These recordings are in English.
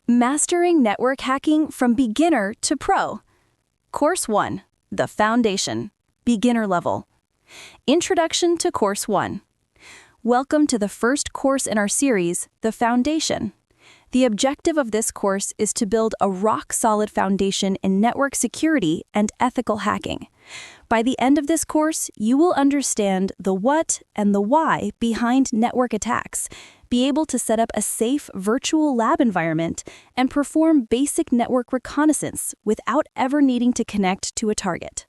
Mastering Network Hacking from Beginner to Pro. Course 1. The Foundation. Beginner Level. Introduction to Course 1. Welcome to the first course in our series, The Foundation. The objective of this course is to build a rock-solid foundation in network security and ethical hacking. By the end of this course, you will understand the what and the why behind network attacks, be able to set up a safe virtual lab environment, and perform basic network reconnaissance without ever needing to connect to a target.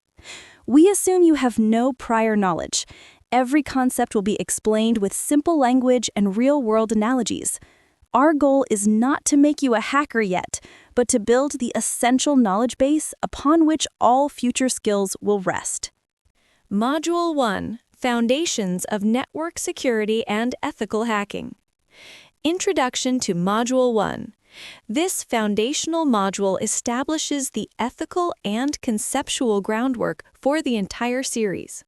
We assume you have no prior knowledge. Every concept will be explained with simple language and real-world analogies. Our goal is not to make you a hacker yet, but to build the essential knowledge base upon which all future skills will rest. Module 1. Foundations of Network Security and Ethical Hacking. Introduction to Module 1. This foundational module establishes the ethical and conceptual groundwork for the entire series.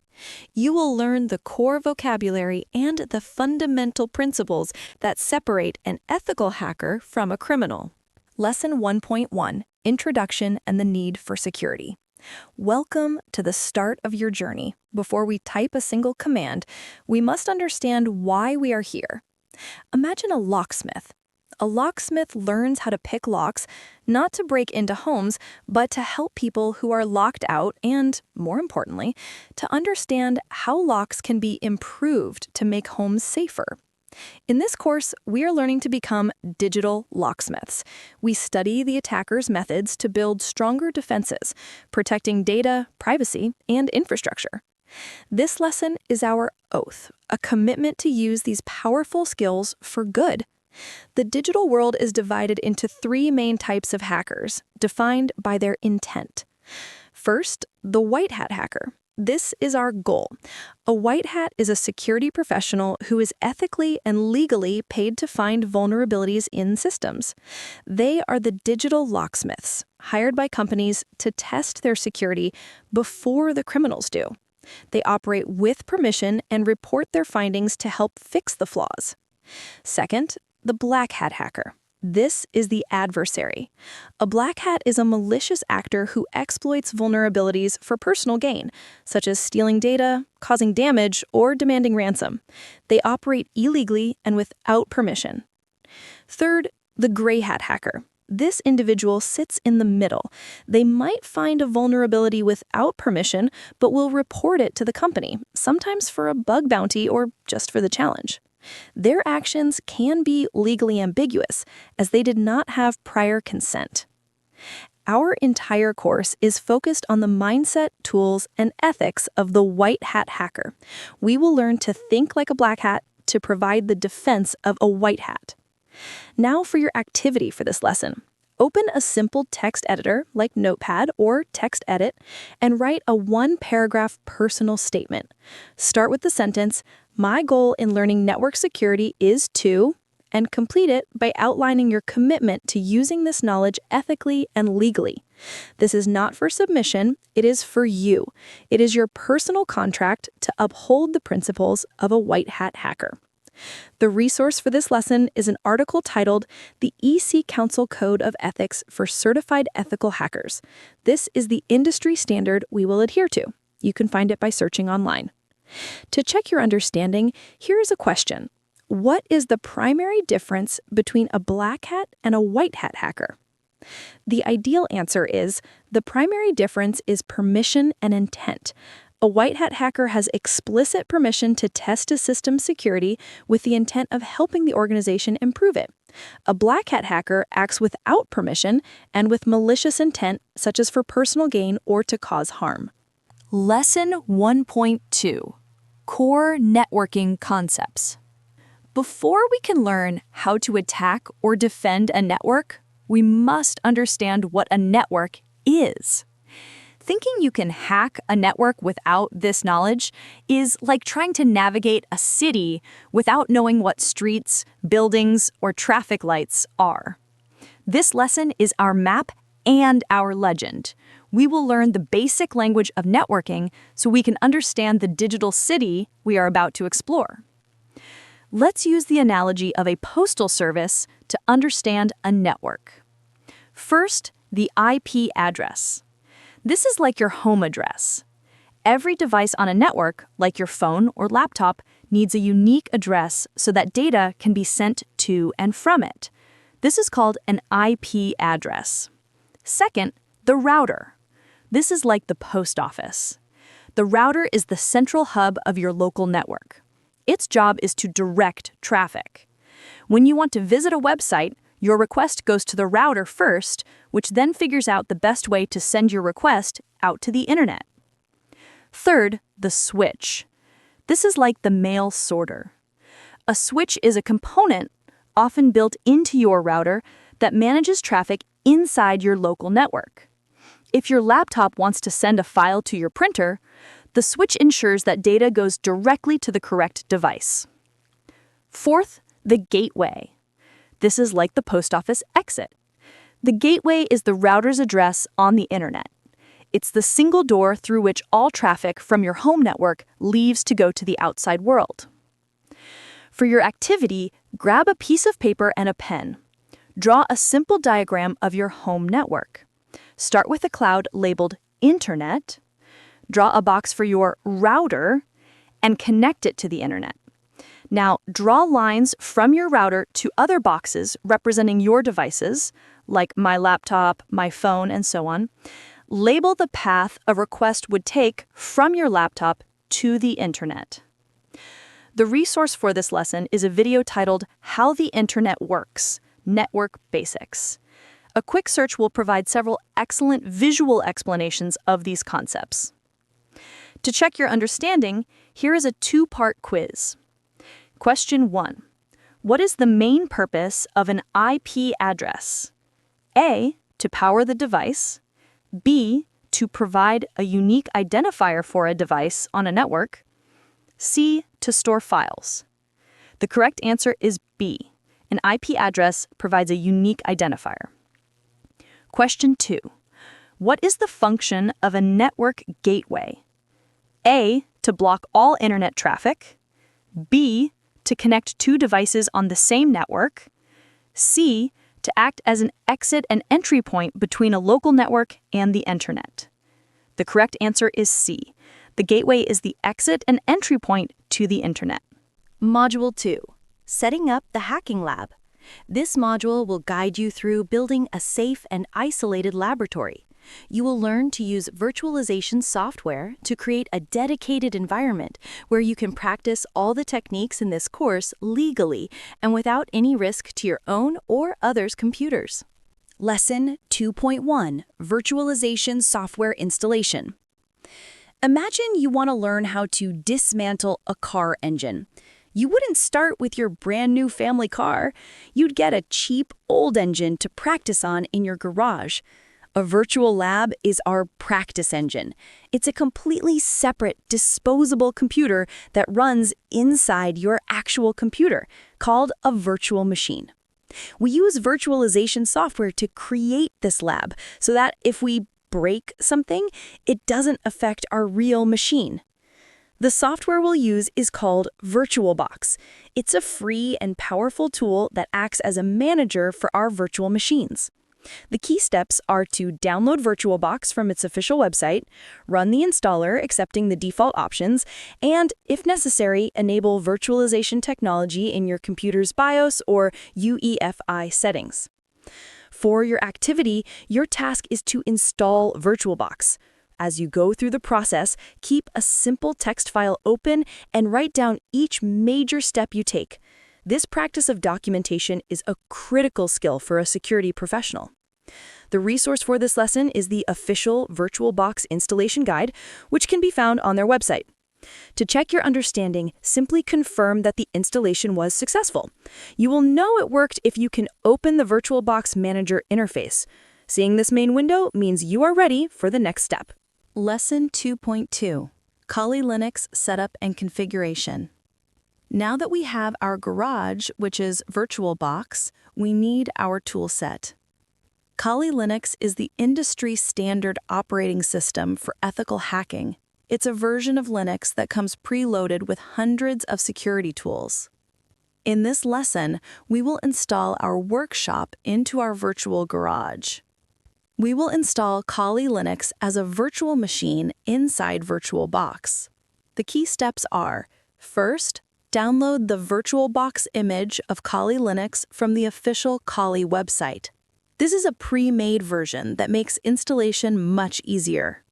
You will learn the core vocabulary and the fundamental principles that separate an ethical hacker from a criminal. Lesson 1.1, Introduction and the Need for Security. Welcome to the start of your journey. Before we type a single command, we must understand why we are here. Imagine a locksmith. A locksmith learns how to pick locks, not to break into homes, but to help people who are locked out and, more importantly, to understand how locks can be improved to make homes safer. In this course, we are learning to become digital locksmiths. We study the attacker's methods to build stronger defenses, protecting data, privacy, and infrastructure. This lesson is our oath, a commitment to use these powerful skills for good. The digital world is divided into three main types of hackers, defined by their intent. First, the white hat hacker. This is our goal. A white hat is a security professional who is ethically and legally paid to find vulnerabilities in systems. They are the digital locksmiths, hired by companies to test their security before the criminals do. They operate with permission and report their findings to help fix the flaws. Second, the black hat hacker. This is the adversary. A black hat is a malicious actor who exploits vulnerabilities for personal gain, such as stealing data, causing damage, or demanding ransom. They operate illegally and without permission. Third, the gray hat hacker. This individual sits in the middle. They might find a vulnerability without permission, but will report it to the company, sometimes for a bug bounty or just for the challenge. Their actions can be legally ambiguous, as they did not have prior consent. Our entire course is focused on the mindset, tools, and ethics of the white hat hacker. We will learn to think like a black hat to provide the defense of a white hat. Now for your activity for this lesson. Open a simple text editor like Notepad or TextEdit and write a one-paragraph personal statement. Start with the sentence, "My goal in learning network security is to," and complete it by outlining your commitment to using this knowledge ethically and legally. This is not for submission, it is for you. It is your personal contract to uphold the principles of a white hat hacker. The resource for this lesson is an article titled The EC Council Code of Ethics for Certified Ethical Hackers. This is the industry standard we will adhere to. You can find it by searching online. To check your understanding, here is a question. What is the primary difference between a black hat and a white hat hacker? The ideal answer is the primary difference is permission and intent. A white hat hacker has explicit permission to test a system's security with the intent of helping the organization improve it. A black hat hacker acts without permission and with malicious intent, such as for personal gain or to cause harm. Lesson 1.2. Core Networking Concepts. Before we can learn how to attack or defend a network, we must understand what a network is. Thinking you can hack a network without this knowledge is like trying to navigate a city without knowing what streets, buildings, or traffic lights are. This lesson is our map and our legend. We will learn the basic language of networking so we can understand the digital city we are about to explore. Let's use the analogy of a postal service to understand a network. First, the IP address. This is like your home address. Every device on a network, like your phone or laptop, needs a unique address so that data can be sent to and from it. This is called an IP address. Second, the router. This is like the post office. The router is the central hub of your local network. Its job is to direct traffic. When you want to visit a website, your request goes to the router first, which then figures out the best way to send your request out to the internet. Third, the switch. This is like the mail sorter. A switch is a component, often built into your router, that manages traffic inside your local network. If your laptop wants to send a file to your printer, the switch ensures that data goes directly to the correct device. Fourth, the gateway. This is like the post office exit. The gateway is the router's address on the internet. It's the single door through which all traffic from your home network leaves to go to the outside world. For your activity, grab a piece of paper and a pen. Draw a simple diagram of your home network. Start with a cloud labeled Internet, draw a box for your router, and connect it to the internet. Now, draw lines from your router to other boxes representing your devices, like my laptop, my phone, and so on. Label the path a request would take from your laptop to the internet. The resource for this lesson is a video titled How the Internet Works, Network Basics. A quick search will provide several excellent visual explanations of these concepts. To check your understanding, here is a two-part quiz. Question 1. What is the main purpose of an IP address? A. To power the device. B. To provide a unique identifier for a device on a network. C. To store files. The correct answer is B. An IP address provides a unique identifier. Question 2. What is the function of a network gateway? A. To block all internet traffic. B. To connect two devices on the same network. C. To act as an exit and entry point between a local network and the internet. The correct answer is C. The gateway is the exit and entry point to the internet. Module 2. Setting up the hacking lab. This module will guide you through building a safe and isolated laboratory. You will learn to use virtualization software to create a dedicated environment where you can practice all the techniques in this course legally and without any risk to your own or others' computers. Lesson 2.1, Virtualization Software Installation. Imagine you want to learn how to dismantle a car engine. You wouldn't start with your brand new family car. You'd get a cheap old engine to practice on in your garage. A virtual lab is our practice engine. It's a completely separate, disposable computer that runs inside your actual computer, called a virtual machine. We use virtualization software to create this lab so that if we break something, it doesn't affect our real machine. The software we'll use is called VirtualBox. It's a free and powerful tool that acts as a manager for our virtual machines. The key steps are to download VirtualBox from its official website, run the installer accepting the default options, and, if necessary, enable virtualization technology in your computer's BIOS or UEFI settings. For your activity, your task is to install VirtualBox. As you go through the process, keep a simple text file open and write down each major step you take. This practice of documentation is a critical skill for a security professional. The resource for this lesson is the official VirtualBox installation guide, which can be found on their website. To check your understanding, simply confirm that the installation was successful. You will know it worked if you can open the VirtualBox Manager interface. Seeing this main window means you are ready for the next step. Lesson 2.2, Kali Linux Setup and Configuration. Now that we have our garage, which is VirtualBox, we need our toolset. Kali Linux is the industry standard operating system for ethical hacking. It's a version of Linux that comes preloaded with hundreds of security tools. In this lesson, we will install our workshop into our virtual garage. We will install Kali Linux as a virtual machine inside VirtualBox. The key steps are, first, download the VirtualBox image of Kali Linux from the official Kali website. This is a pre-made version that makes installation much easier.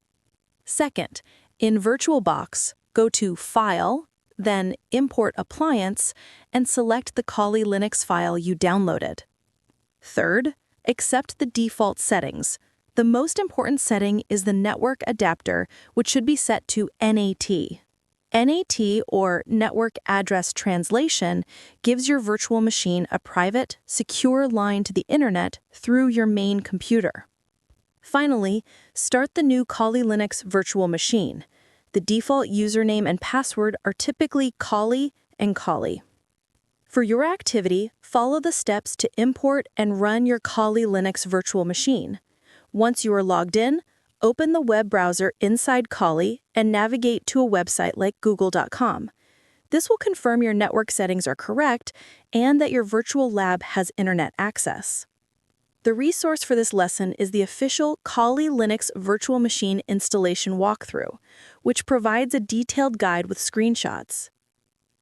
Second, in VirtualBox, go to File, then Import Appliance, and select the Kali Linux file you downloaded. Third, accept the default settings. The most important setting is the network adapter, which should be set to NAT. NAT, or Network Address Translation, gives your virtual machine a private, secure line to the internet through your main computer. Finally, start the new Kali Linux virtual machine. The default username and password are typically Kali and Kali. For your activity, follow the steps to import and run your Kali Linux virtual machine. Once you are logged in, open the web browser inside Kali and navigate to a website like google.com. This will confirm your network settings are correct and that your virtual lab has internet access. The resource for this lesson is the official Kali Linux virtual machine installation walkthrough, which provides a detailed guide with screenshots.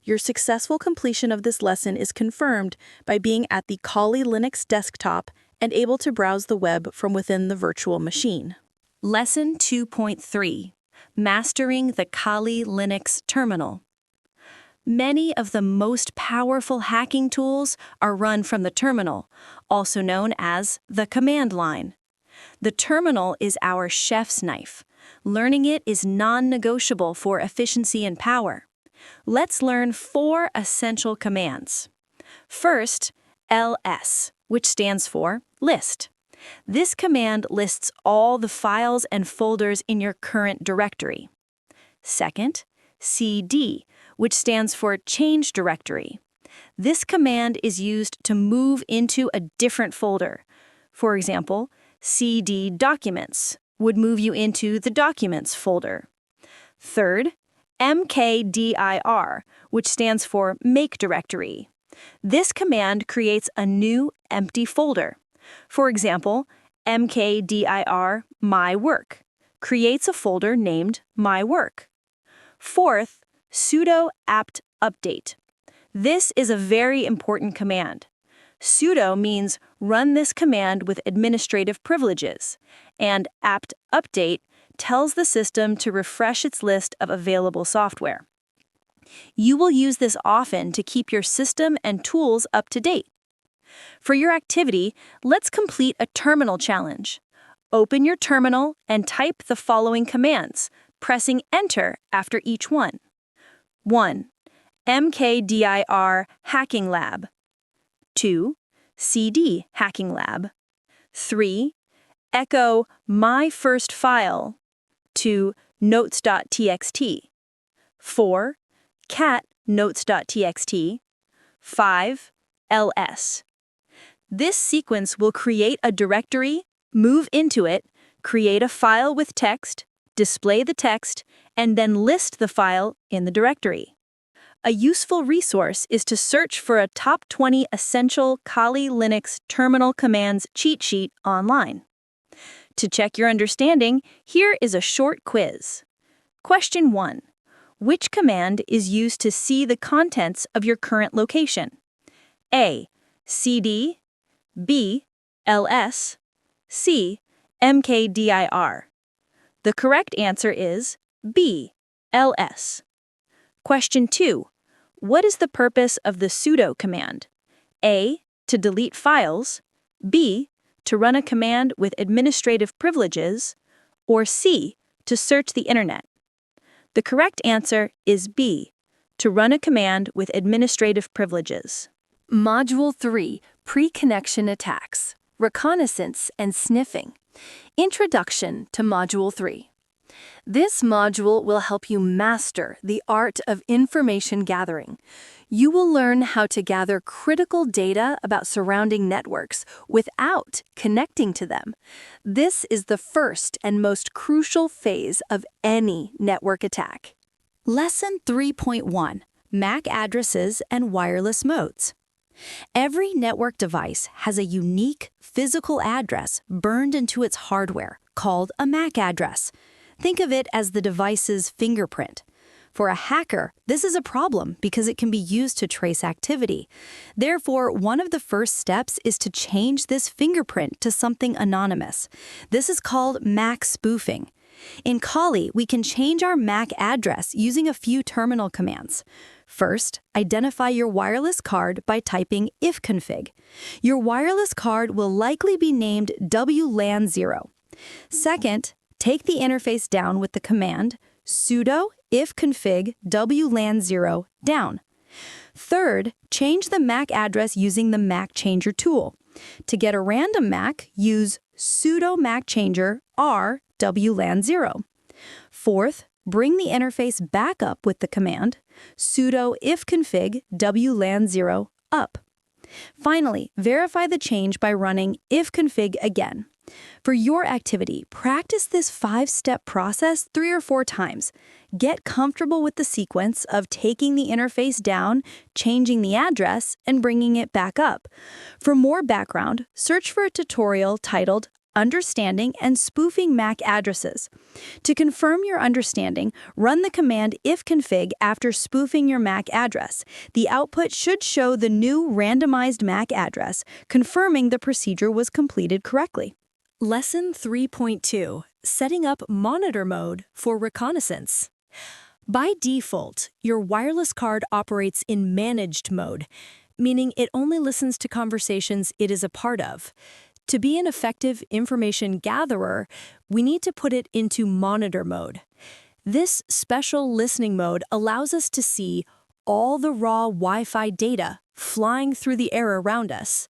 Your successful completion of this lesson is confirmed by being at the Kali Linux desktop and able to browse the web from within the virtual machine. Lesson 2.3, Mastering the Kali Linux Terminal. Many of the most powerful hacking tools are run from the terminal, also known as the command line. The terminal is our chef's knife. Learning it is non-negotiable for efficiency and power. Let's learn 4 essential commands. First, ls, which stands for list. This command lists all the files and folders in your current directory. Second, cd, which stands for change directory. This command is used to move into a different folder. For example, cd documents would move you into the documents folder. Third, mkdir, which stands for make directory. This command creates a new empty folder. For example, mkdir my work creates a folder named my work. Fourth, sudo apt update. This is a very important command. Sudo means run this command with administrative privileges, and apt update tells the system to refresh its list of available software. You will use this often to keep your system and tools up to date. For your activity, let's complete a terminal challenge. Open your terminal and type the following commands, pressing Enter after each one. 1. mkdir hacking lab. 2. cd hacking lab. 3. echo my first file to notes.txt. 4. cat notes.txt. 5. ls. This sequence will create a directory, move into it, create a file with text, display the text, and then list the file in the directory. A useful resource is to search for a top 20 essential Kali Linux terminal commands cheat sheet online. To check your understanding, here is a short quiz. Question 1. Which command is used to see the contents of your current location? A. cd, B. ls, C. mkdir. The correct answer is B. ls. Question 2. What is the purpose of the sudo command? A. To delete files, B. To run a command with administrative privileges, or C. To search the internet. The correct answer is B. To run a command with administrative privileges. Module 3, Pre-Connection Attacks, Reconnaissance and Sniffing. Introduction to Module 3. This module will help you master the art of information gathering. You will learn how to gather critical data about surrounding networks without connecting to them. This is the first and most crucial phase of any network attack. Lesson 3.1, MAC addresses and wireless modes. Every network device has a unique physical address burned into its hardware, called a MAC address. Think of it as the device's fingerprint. For a hacker, this is a problem because it can be used to trace activity. Therefore, one of the first steps is to change this fingerprint to something anonymous. This is called MAC spoofing. In Kali, we can change our MAC address using a few terminal commands. First, identify your wireless card by typing ifconfig. Your wireless card will likely be named WLAN0. Second, take the interface down with the command sudo ifconfig WLAN0 down. Third, change the MAC address using the MAC changer tool. To get a random MAC, use sudo MAC changer r WLAN0. Fourth, bring the interface back up with the command sudo ifconfig WLAN0 up. Finally, verify the change by running ifconfig again. For your activity, practice this 5-step process 3 or 4 times. Get comfortable with the sequence of taking the interface down, changing the address, and bringing it back up. For more background, search for a tutorial titled Understanding and Spoofing MAC Addresses. To confirm your understanding, run the command ifconfig after spoofing your MAC address. The output should show the new randomized MAC address, confirming the procedure was completed correctly. Lesson 3.2, Setting up Monitor Mode for Reconnaissance. By default, your wireless card operates in managed mode, meaning it only listens to conversations it is a part of. To be an effective information gatherer, we need to put it into monitor mode. This special listening mode allows us to see all the raw Wi-Fi data flying through the air around us.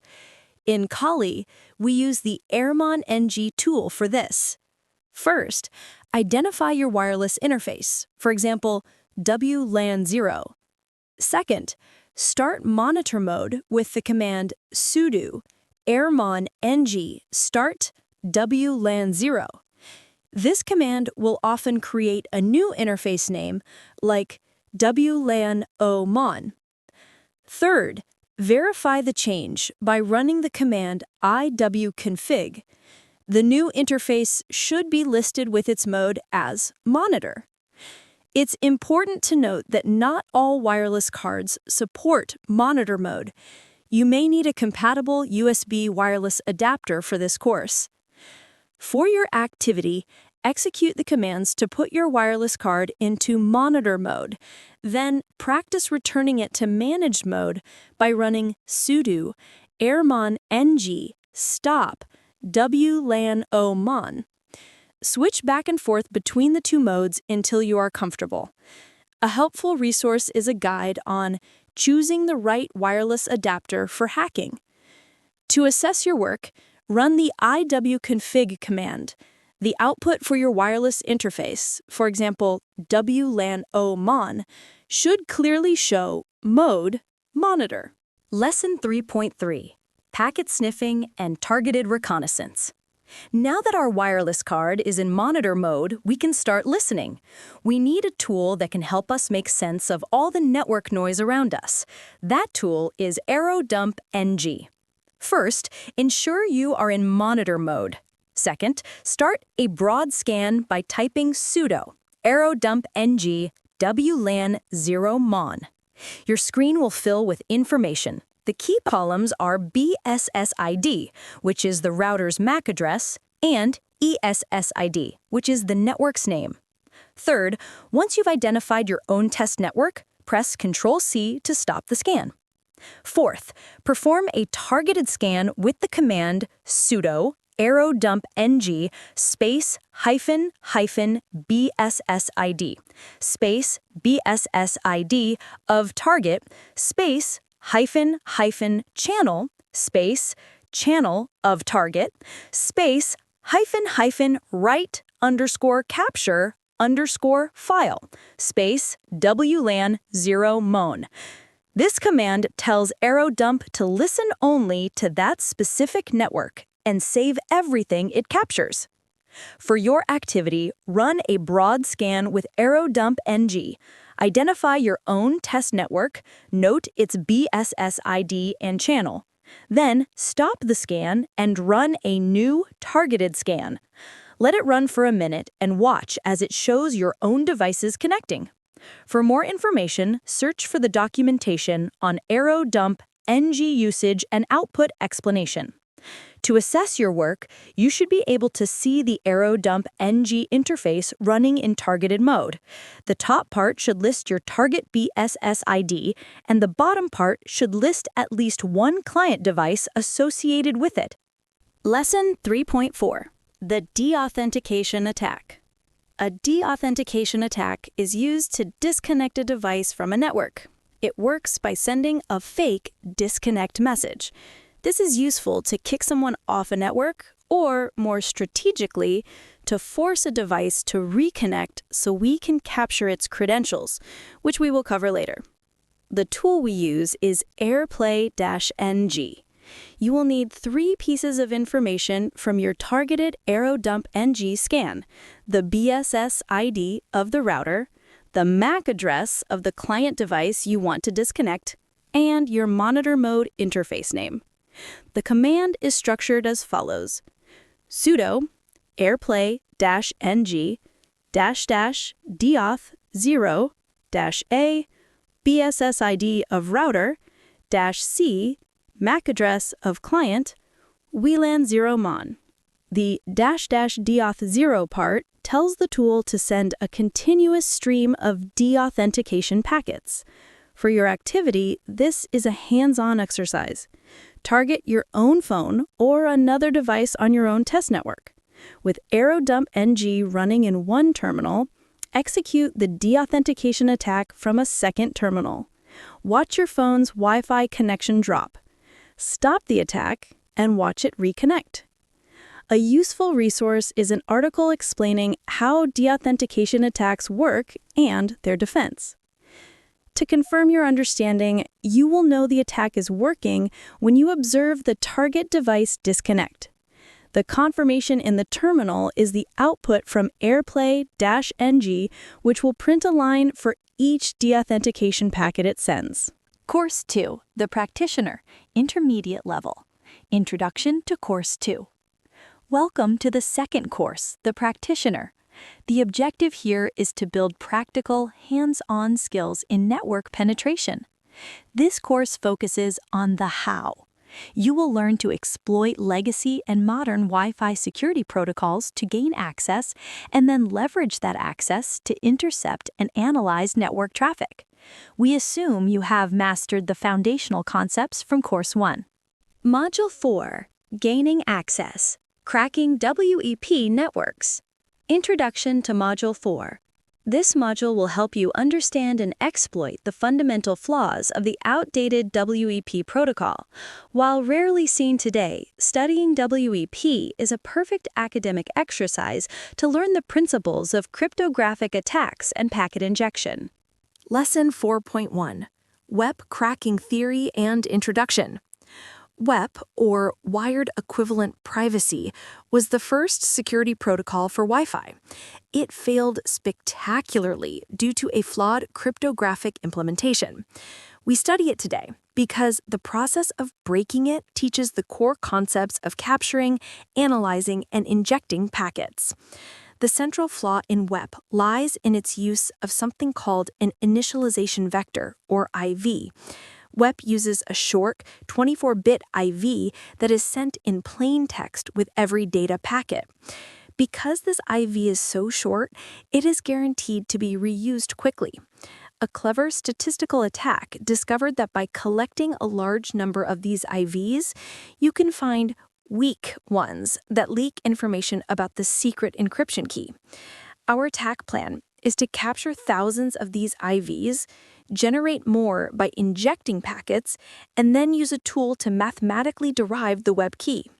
In Kali, we use the Aircrack-ng tool for this. First, identify your wireless interface, for example, WLAN0. Second, start monitor mode with the command sudo Aircrack-ng start WLAN0. This command will often create a new interface name like WLAN-o-mon. Third, verify the change by running the command iwconfig. The new interface should be listed with its mode as monitor. It's important to note that not all wireless cards support monitor mode. You may need a compatible USB wireless adapter for this course. For your activity, execute the commands to put your wireless card into monitor mode. Then practice returning it to managed mode by running sudo Aircrack-ng stop WLAN-o-mon. Switch back and forth between the two modes until you are comfortable. A helpful resource is a guide on choosing the right wireless adapter for hacking. To assess your work, run the iwconfig command. The output for your wireless interface, for example, WLAN-o-mon, should clearly show mode monitor. Lesson 3.3, Packet Sniffing and Targeted Reconnaissance. Now that our wireless card is in monitor mode, we can start listening. We need a tool that can help us make sense of all the network noise around us. That tool is Aircrack-ng. First, ensure you are in monitor mode. Second, start a broad scan by typing sudo Aircrack-ng WLAN0mon. Your screen will fill with information. The key columns are BSSID, which is the router's MAC address, and ESSID, which is the network's name. Third, once you've identified your own test network, press Ctrl-C to stop the scan. Fourth, perform a targeted scan with the command sudo Aircrack-ng space hyphen hyphen BSSID space BSSID of target space hyphen hyphen channel space channel of target space hyphen hyphen write underscore capture underscore file space WLAN0mon. This command tells Aerodump to listen only to that specific network and save everything it captures. For your activity, run a broad scan with Aircrack-ng. Identify your own test network, note its BSS ID and channel. Then stop the scan and run a new targeted scan. Let it run for a minute and watch as it shows your own devices connecting. For more information, search for the documentation on AeroDump-ng usage and output explanation. To assess your work, you should be able to see the AeroDump-ng interface running in targeted mode. The top part should list your target BSS ID, and the bottom part should list at least one client device associated with it. Lesson 3.4. The deauthentication attack. A deauthentication attack is used to disconnect a device from a network. It works by sending a fake disconnect message. This is useful to kick someone off a network, or, more strategically, to force a device to reconnect so we can capture its credentials, which we will cover later. The tool we use is Aircrack-ng. You will need 3 pieces of information from your targeted AeroDump-ng scan: the BSS ID of the router, the MAC address of the client device you want to disconnect, and your monitor mode interface name. The command is structured as follows: sudo airplay-ng --deauth 0-a BSS ID of router -c MAC address of client WLAN 0 mon. The --deauth 0 part tells the tool to send a continuous stream of deauthentication packets. For your activity, this is a hands-on exercise. Target your own phone or another device on your own test network. With AeroDump-ng running in one terminal, execute the deauthentication attack from a second terminal. Watch your phone's Wi-Fi connection drop. Stop the attack and watch it reconnect. A useful resource is an article explaining how deauthentication attacks work and their defense. To confirm your understanding, you will know the attack is working when you observe the target device disconnect. The confirmation in the terminal is the output from Airplay-ng, which will print a line for each deauthentication packet it sends. Course 2, The Practitioner, Intermediate Level. Introduction to Course 2. Welcome to the second course, The Practitioner. The objective here is to build practical, hands-on skills in network penetration. This course focuses on the how. You will learn to exploit legacy and modern Wi-Fi security protocols to gain access, and then leverage that access to intercept and analyze network traffic. We assume you have mastered the foundational concepts from Course 1. Module 4, Gaining Access, Cracking WEP Networks. Introduction to Module 4. This module will help you understand and exploit the fundamental flaws of the outdated WEP protocol. While rarely seen today, studying WEP is a perfect academic exercise to learn the principles of cryptographic attacks and packet injection. Lesson 4.1, WEP Cracking Theory and Introduction. WEP, or Wired Equivalent Privacy, was the first security protocol for Wi-Fi. It failed spectacularly due to a flawed cryptographic implementation. We study it today because the process of breaking it teaches the core concepts of capturing, analyzing, and injecting packets. The central flaw in WEP lies in its use of something called an initialization vector, or IV. WEP uses a short 24-bit IV that is sent in plain text with every data packet. Because this IV is so short, it is guaranteed to be reused quickly. A clever statistical attack discovered that by collecting a large number of these IVs, you can find weak ones that leak information about the secret encryption key. Our attack plan is to capture thousands of these IVs, generate more by injecting packets, and then use a tool to mathematically derive the WEP key.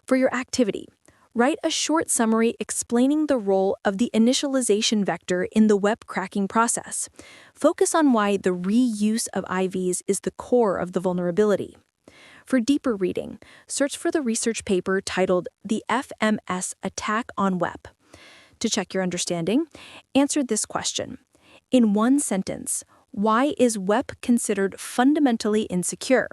For your activity, write a short summary explaining the role of the initialization vector in the WEP cracking process. Focus on why the reuse of IVs is the core of the vulnerability. For deeper reading, search for the research paper titled The FMS Attack on WEP. To check your understanding, answer this question. In one sentence, why is WEP considered fundamentally insecure?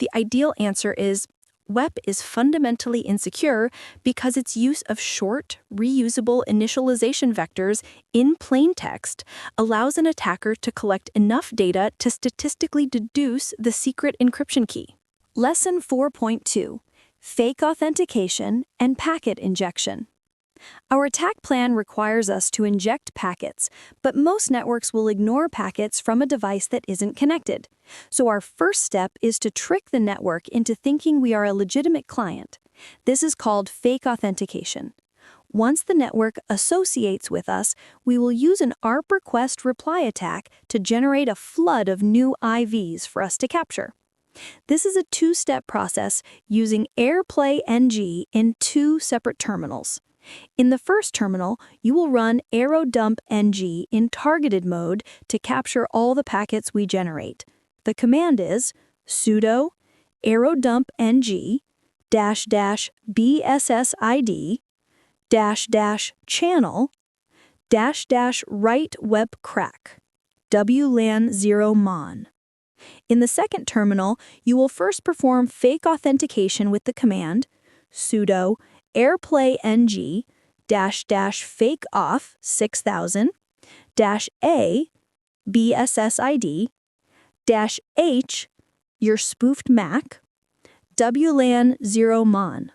The ideal answer is WEP is fundamentally insecure because its use of short, reusable initialization vectors in plain text allows an attacker to collect enough data to statistically deduce the secret encryption key. Lesson 4.2: Fake Authentication and Packet Injection. Our attack plan requires us to inject packets, but most networks will ignore packets from a device that isn't connected. So our first step is to trick the network into thinking we are a legitimate client. This is called fake authentication. Once the network associates with us, we will use an ARP request reply attack to generate a flood of new IVs for us to capture. This is a two-step process using Aircrack-ng in two separate terminals. In the first terminal, you will run aerodump-ng in targeted mode to capture all the packets we generate. The command is sudo aerodump-ng --bssid --channel --write webcrack wlan 0 mon. In the second terminal, you will first perform fake authentication with the command sudo airplay-ng --fakeoff 6000 -a bssid -h your spoofed Mac wlan 0 mon.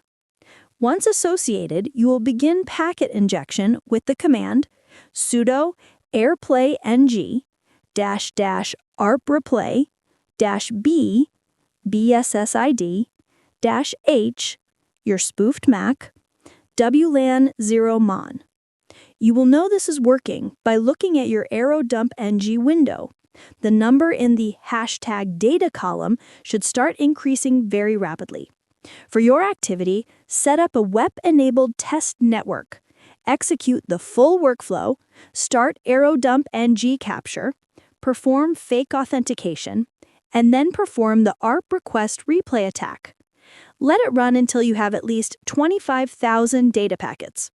Once associated, you will begin packet injection with the command sudo airplay-ng -arp replay -b bssid -h your spoofed Mac wlan 0 mon. You will know this is working by looking at your aerodump-ng window. The number in the #data column should start increasing very rapidly. For your activity, set up a WEP-enabled test network. Execute the full workflow, start aerodump-ng capture, perform fake authentication, and then perform the ARP request replay attack. Let it run until you have at least 25,000 data packets.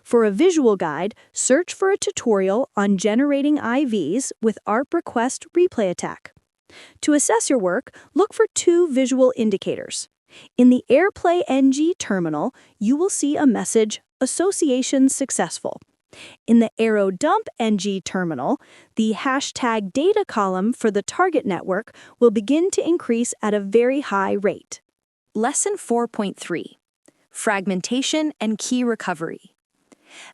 For a visual guide, search for a tutorial on generating IVs with ARP request replay attack. To assess your work, look for two visual indicators. In the Airplay-ng terminal, you will see a message, Association Successful. In the Aerodump-ng terminal, the #data column for the target network will begin to increase at a very high rate. Lesson 4.3: Fragmentation and Key Recovery.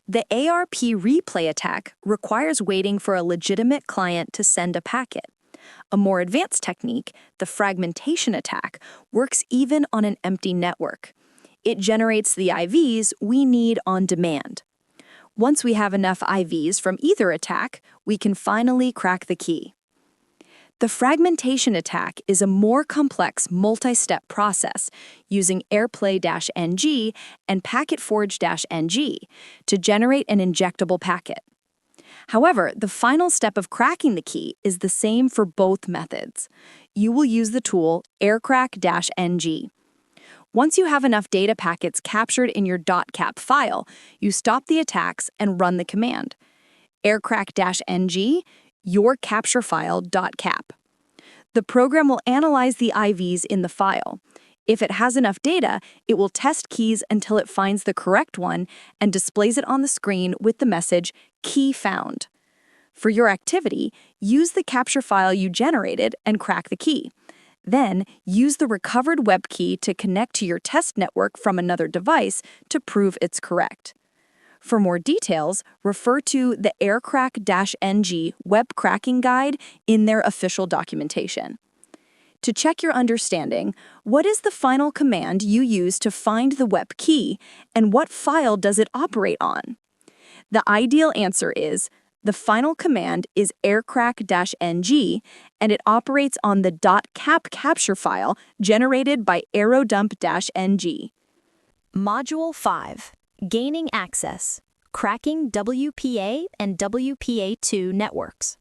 The ARP replay attack requires waiting for a legitimate client to send a packet. A more advanced technique, the fragmentation attack, works even on an empty network. It generates the IVs we need on demand. Once we have enough IVs from either attack, we can finally crack the key. The fragmentation attack is a more complex multi-step process using Airplay-ng and PacketForge-ng to generate an injectable packet. However, the final step of cracking the key is the same for both methods. You will use the tool Aircrack-ng. Once you have enough data packets captured in your .cap file, you stop the attacks and run the command Aircrack-ng your capture file .cap. The program will analyze the IVs in the file. If it has enough data, it will test keys until it finds the correct one and displays it on the screen with the message, Key Found. For your activity, use the capture file you generated and crack the key. Then, use the recovered web key to connect to your test network from another device to prove it's correct. For more details, refer to the Aircrack-ng web cracking guide in their official documentation. To check your understanding, what is the final command you use to find the web key, and what file does it operate on? The ideal answer is, the final command is Aircrack-ng, and it operates on the .cap capture file generated by aerodump-ng. Module 5: Gaining Access, Cracking WPA and WPA2 Networks.